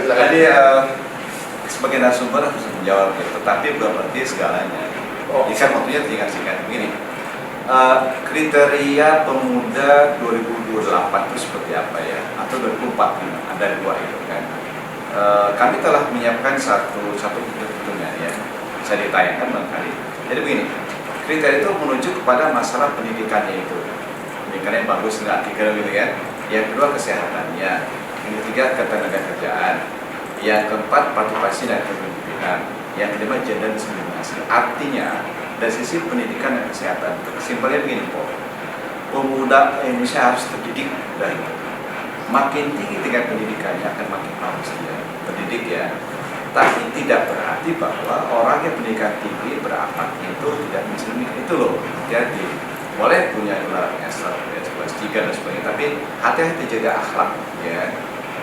Tadi sebagai narasumber harus menjawab, tetapi bukan berarti segalanya. Ikan waktunya tinggal singkat begini. Kriteria pemuda 2028 itu seperti apa ya? Atau 2045 ada dua itu kan. Kami telah menyiapkan satu hitung-hitungan ya. Saya ditayangkan barangkali. Jadi begini, kriteria itu menuju kepada masalah pendidikannya itu. Pendidikan yang bagus nggak kira gitu kan. Yang kedua kesehatannya. Yang ketiga ketenagakerjaan. Yang keempat partisipasi dan kepemimpinan. Yang kelima gender diskriminasi. Artinya dari sisi pendidikan dan kesehatan, simpelnya begini Pak, pemuda Indonesia harus terdidik dari makin tinggi tingkat pendidikannya akan makin bagus dia terdidik ya. Tapi tidak berarti bahwa orang yang pendidikan tinggi berakhlak itu tidak muslim. Itu loh, jadi boleh punya gelar S1, S2, S3 dan sebagainya, tapi hati-hati jaga akhlak ya.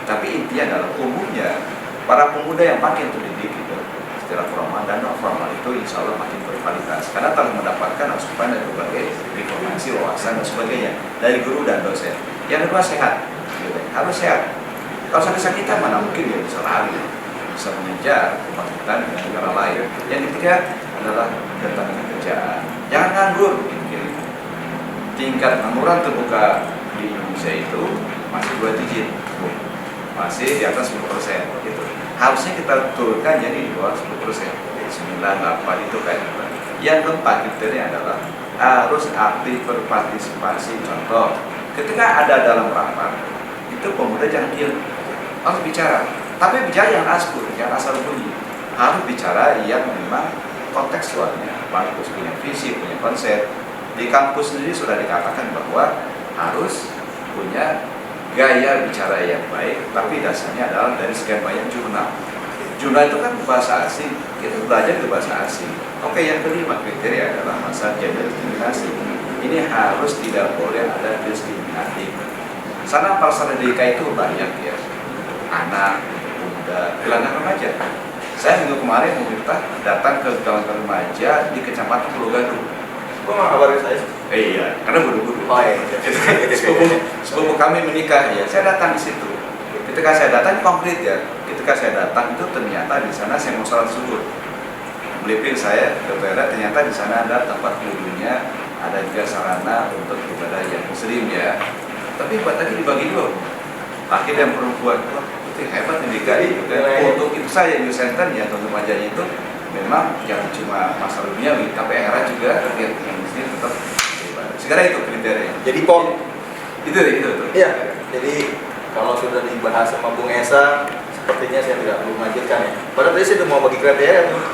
Tapi intinya adalah umumnya para pemuda yang makin terdidik gitu, secara formal dan non formal itu insya Allah makin berkualitas karena telah mendapatkan asupan dari berbagai informasi, wawasan dan sebagainya dari guru dan dosen. Yang kedua sehat, gitu. Harus sehat. Kalau sakit-sakitan mana mungkin dia bisa lari, bisa mengejar kebangkitan dengan negara lain. Yang ketiga adalah datangan kerjaan. Jangan nganggur. Gitu. Tingkat pengangguran terbuka di Indonesia itu masih 2 digit, masih di atas 10%. Gitu. Harusnya kita turunkan jadi di bawah 10%, 9, 8 itu kan. Yang keempat kriteria adalah harus aktif berpartisipasi. Contoh, ketika ada dalam rapat, itu pemuda jangan diam, harus bicara. Tapi bicara yang askur, jangan asal bunyi. Harus bicara yang memang kontekstualnya, bagus, punya visi, punya konsep. Di kampus sendiri sudah dikatakan bahwa harus punya gaya bicara yang baik, tapi dasarnya adalah dari sekian banyak jurnal. Jurnal itu kan bahasa asing, kita belajar ke bahasa asing. Oke, yang kelima kriteria adalah masalah gender diskriminasi. Ini harus tidak boleh ada diskriminatif. Sana pasar DKI itu banyak ya, anak, pemuda, gelandang remaja. Saya minggu kemarin meminta datang ke gelandang remaja di Kecamatan Pulau Gadung. Kok nggak kabarin saya? Iya, karena buru-buru. Oh iya. Sepupu kami menikah ya, saya datang di situ. Ketika saya datang konkret ya, ketika saya datang itu ternyata di sana saya mau sholat subuh. Melipir saya ke toilet, ternyata di sana ada tempat wudhunya, ada juga sarana untuk ibadah yang muslim ya. Tapi buat tadi dibagi dua, laki dan perempuan. Wah, itu hebat nih DKI. Untuk itu saya New Center ya, untuk remajanya itu memang jangan cuma masalah duniawi, tapi akhirat juga yang muslim tetap beribadah. Sekarang itu kriteria. Jadi itu. Iya. Jadi kalau sudah dibahas sama Bung Esa, sepertinya saya tidak perlu mengajarkan ya. Padahal tadi saya sudah mau bagi kriteria tuh.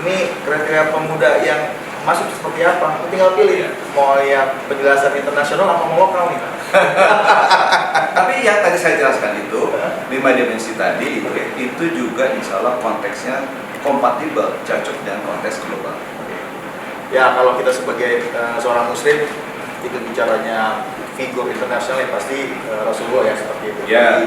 Ini kriteria pemuda yang masuk seperti apa? Tinggal pilih mau yang penjelasan internasional atau mau lokal nih. Tapi yang tadi saya jelaskan itu 5 dimensi tadi itu juga insya Allah konteksnya kompatibel, cocok dengan konteks global. Ya kalau kita sebagai seorang muslim itu bicaranya figur internasional yang pasti Rasulullah ya seperti itu. Ya. Jadi,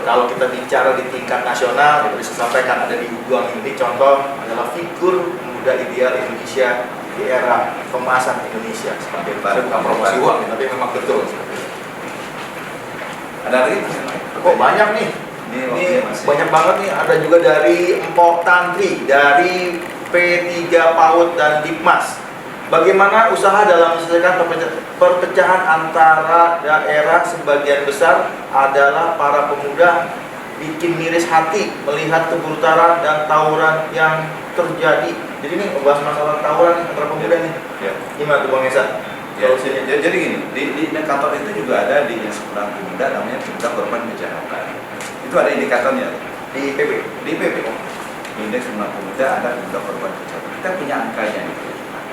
kalau kita bicara di tingkat nasional, itu bisa sampaikan ada di Uang ini contoh adalah figur pemuda ideal Indonesia di era kemasan Indonesia seperti itu. Bukan promosi uang, tapi memang betul. Ada lagi? Kok banyak nih? Ini banyak banget nih. Ada juga dari Empok Tantri, dari P3 PAUD dan Dipmas. Bagaimana usaha dalam menyelesaikan perpecahan antara daerah sebagian besar adalah para pemuda bikin miris hati melihat kebrutalan dan tawuran yang terjadi. Jadi ini membahas masalah tawuran antara pemuda nih. Ya. Gimana tuh Bang Esa? Ya, jadi gini, di indikator itu juga ada di sebelah pemuda namanya pemuda korban kejahatan. Itu ada indikatornya Di PP. di PP. Indeks pemuda pemuda ada pemuda korban kejahatan. Kita punya angkanya itu.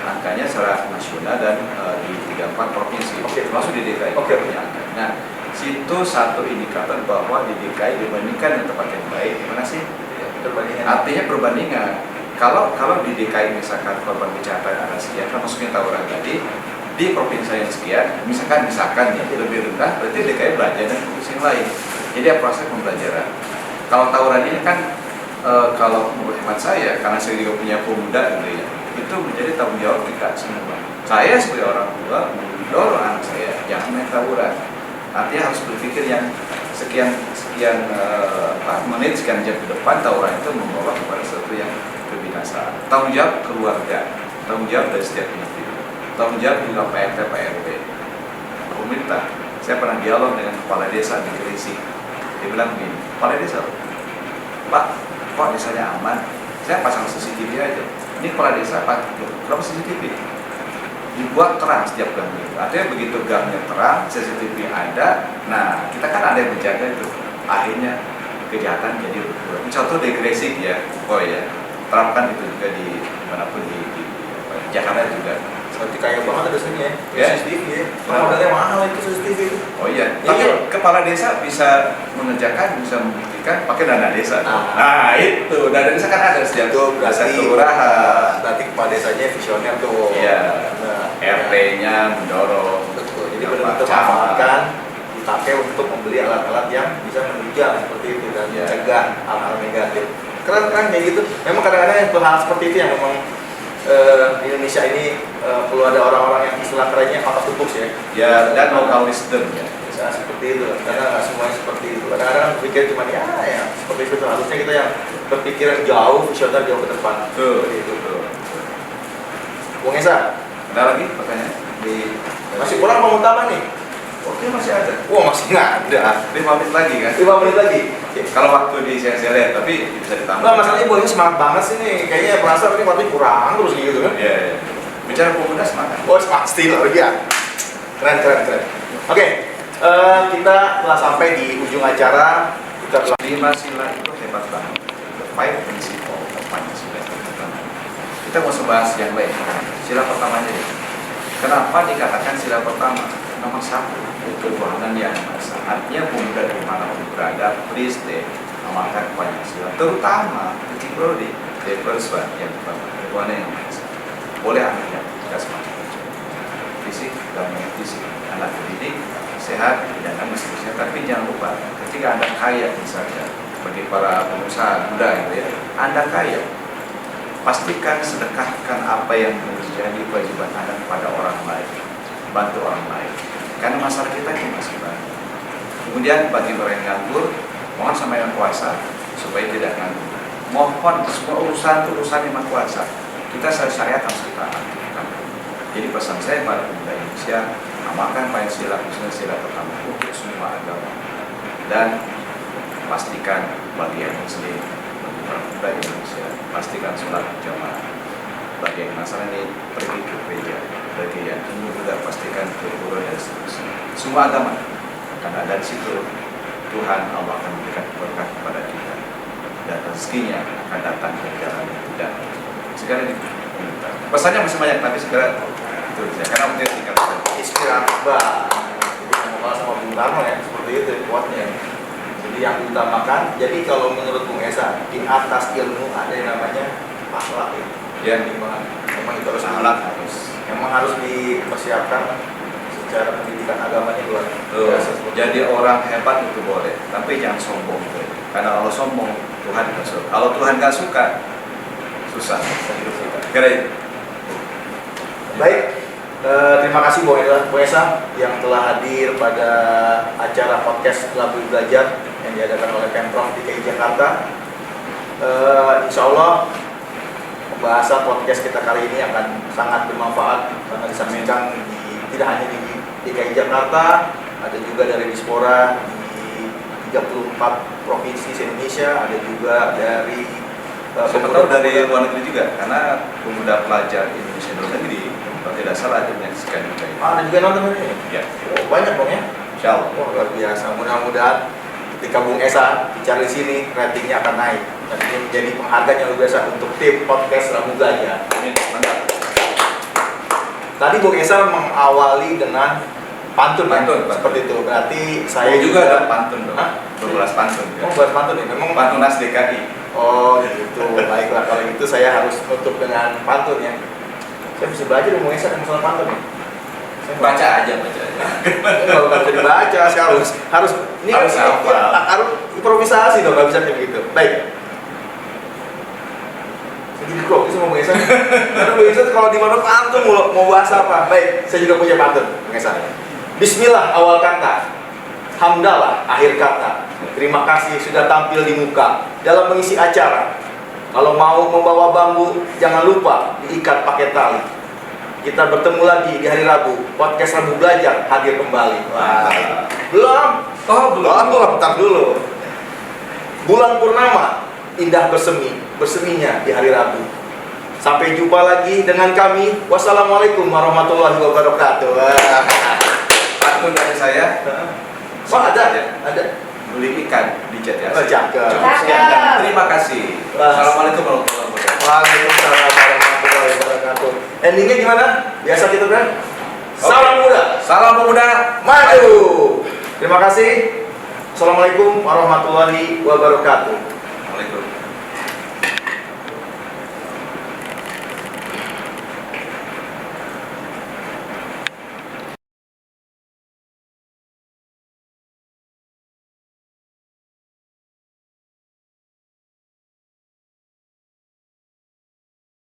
Angkanya secara nasional dan di 34 provinsi, termasuk di DKI. Punya angka. Nah, situ satu indikator bahwa di DKI dibandingkan dengan tempat yang baik, gimana sih? Perbandingan. Artinya perbandingan. Kalau di DKI misalkan korban kejahatan ada sekian, termasuknya tawuran tadi, di provinsi yang sekian, misalkan ya lebih rendah, berarti DKI belajar dan provinsi yang lain. Jadi ada proses pembelajaran. Kalau tawuran ini kan, kalau menurut hemat saya, karena saya juga punya pemuda gitu ya, itu menjadi tanggung jawab kita semua. Saya sebagai orang tua mendorong anak saya jangan main tawuran. Artinya harus berpikir yang sekian menit, sekian jam ke depan tawuran itu membawa kepada sesuatu yang kebinasaan. Tanggung jawab keluarga, tanggung jawab dari setiap individu, tanggung jawab juga PRT, PRW, pemerintah. Saya pernah dialog dengan kepala desa di Gresik. Dia bilang begini, kepala desa, Pak, kok desanya aman? Saya pasang CCTV aja. Ini kepala desa, Pak, berapa CCTV? Dibuat terang setiap gang itu. Artinya begitu gangnya terang, CCTV ada. Nah, kita kan ada yang menjaga itu. Akhirnya kejahatan jadi berkurang. Contoh di Gresik ya, terapkan itu juga di manapun di Jakarta juga. Seperti kaya banget ada sini ya. Ya. CCTV ya. Modalnya mahal itu CCTV itu. Oh iya. Tapi Tapi kepala desa bisa mengerjakan, bisa membuktikan pakai dana desa. Nah. Itu dana desa kan ada setiap Itu desa berarti kelurahan. berarti kepala desanya visioner tuh. Iya. Nah, RT-nya mendorong. betul. Jadi Apa, benar-benar camat. memanfaatkan dipakai untuk membeli alat-alat yang bisa menunjang seperti itu dan Iya. mencegah hal-hal negatif. Keren kayak gitu. Memang kadang-kadang yang hal seperti itu yang memang di Indonesia ini perlu ada orang-orang yang istilah kerennya out of the box ya. Ya, dan local wisdom ya. Bisa seperti itu, karena nggak semuanya seperti itu. Kadang-kadang berpikir cuma ya seperti itu. Harusnya kita yang berpikiran jauh, visioner jauh ke depan. Tuh, Seperti itu. betul. Bung Esa, Ada lagi pertanyaan? masih kurang mau utama nih? Oke, masih ada. Wah masih nggak ada. 5 menit lagi kan? 5 menit lagi. Kalau waktu di saya lihat, tapi bisa ditambah. Nah masalahnya Bung Esa semangat banget sih nih. Kayaknya merasa ini waktu kurang terus gitu kan? Iya, iya. Bicara pemuda semangat. Oh pasti loh dia. Keren. Oke, kita telah sampai di ujung acara. Kita telah 5 sila itu hebat banget. The 5 principle of Pancasila itu pertama. Kita mau bahas yang lain. Sila pertamanya ya. Kenapa dikatakan sila pertama? Nomor 1, ketuhanan yang Maha Esa. Artinya pemuda dimanapun berada, please deh amalkan Pancasila. Terutama titik Brody, the first one yang pertama, ketuhanan yang Maha Esa. Boleh anaknya kita semangat. Fisik dan fisik, anak dididik, sehat, dan seterusnya. Tapi jangan lupa, ketika Anda kaya misalnya, bagi para pengusaha muda gitu ya, Anda kaya, pastikan sedekahkan apa yang menjadi kewajiban Anda kepada orang lain, bantu orang lain. Karena masalah kita ini masih banyak. Kemudian bagi orang yang nganggur, mohon sama yang kuasa supaya tidak nganggur. Mohon semua urusan yang kuasa kita syariat harus kita aktifkan. Jadi pesan saya pada pemuda Indonesia, amalkan Pancasila khususnya sila pertama untuk semua agama dan pastikan bagi yang Muslim, bagi para pemuda Indonesia, pastikan sholat berjamaah. Bagi yang masalah ini pergi ke gereja, bagi yang Hindu juga pastikan ke pura dan seterusnya. Semua agama, karena dari situ Tuhan Allah akan memberikan berkat kepada kita dan rezekinya akan datang ke jalan yang tidak. Sekarang ini pesannya masih banyak, tapi segera itu saja karena mungkin tinggal inspiratif banget. Jadi mau sama Bung Karno ya, seperti itu kuatnya. Jadi yang diutamakan, jadi kalau menurut Bung Esa, di atas ilmu ada yang namanya akhlak ya. ya. Memang itu harus Akhlak memang harus dipersiapkan secara pendidikan agamanya luar Tuh, biasa. jadi orang hebat itu boleh, tapi jangan sombong. Karena kalau sombong, Tuhan nggak suka. Kalau Tuhan nggak suka, susah hidup kita. Kira itu. Baik, terima kasih Bu Esa yang telah hadir pada acara podcast Labu Belajar yang diadakan oleh Pemprov DKI Jakarta. Insya Allah pembahasan podcast kita kali ini akan sangat bermanfaat karena disaksikan tidak hanya di DKI Jakarta, ada juga dari diaspora di 34 provinsi Indonesia, ada juga dari Siapa tahu dari luar negeri juga, karena pemuda pelajar Indonesia luar negeri, kalau tidak salah ada menyaksikan juga. ada juga nonton ini. Ya, Oh, banyak dong ya. insya Allah. Oh, luar biasa. Mudah-mudahan ketika Bung Esa bicara di sini, ratingnya akan naik. Dan ini menjadi penghargaan yang luar biasa untuk tim podcast Labu Belajar. Amin. Mantap. Tadi Bung Esa mengawali dengan pantun, Pantun, ya? Seperti itu. Berarti saya Saya juga ada pantun dong. Hah? 12 pantun. Oh, buat pantun ya? Memang Pantunas DKI. Oh gitu, baiklah kalau gitu saya harus tutup dengan pantun ya. Saya bisa belajar dari Bung Esa dengan masalah pantun ya. Saya Baca aja. kalau nggak bisa dibaca, saya harus ini Harus kan hafal. harus improvisasi dong, nggak bisa kayak gitu. Baik. Saya jadi grogi sama Bung Esa. Karena Bung Esa kalau di mana pantun mau bahas apa? Baik, saya juga punya pantun Bung Esa. Bismillah awal kata, hamdalah akhir kata. Terima kasih sudah tampil di muka dalam mengisi acara. Kalau mau membawa bambu, jangan lupa diikat pakai tali. Kita bertemu lagi di hari Rabu. Podcast Labu Belajar hadir kembali. Wah. Belum? Oh, belum. Bentar dulu. Bulan purnama indah berseminya di hari Rabu. Sampai jumpa lagi dengan kami. Wassalamualaikum warahmatullahi wabarakatuh. Pantun dari saya. Oh, ada. Beli ikan di Jatiasi. Oh, cakep. Cukup sekian dan terima kasih. Assalamualaikum warahmatullahi wabarakatuh. Waalaikumsalam warahmatullahi wabarakatuh. Endingnya gimana? Biasa gitu kan? Salam muda. Salam pemuda. Maju. Terima kasih. Assalamualaikum warahmatullahi wabarakatuh.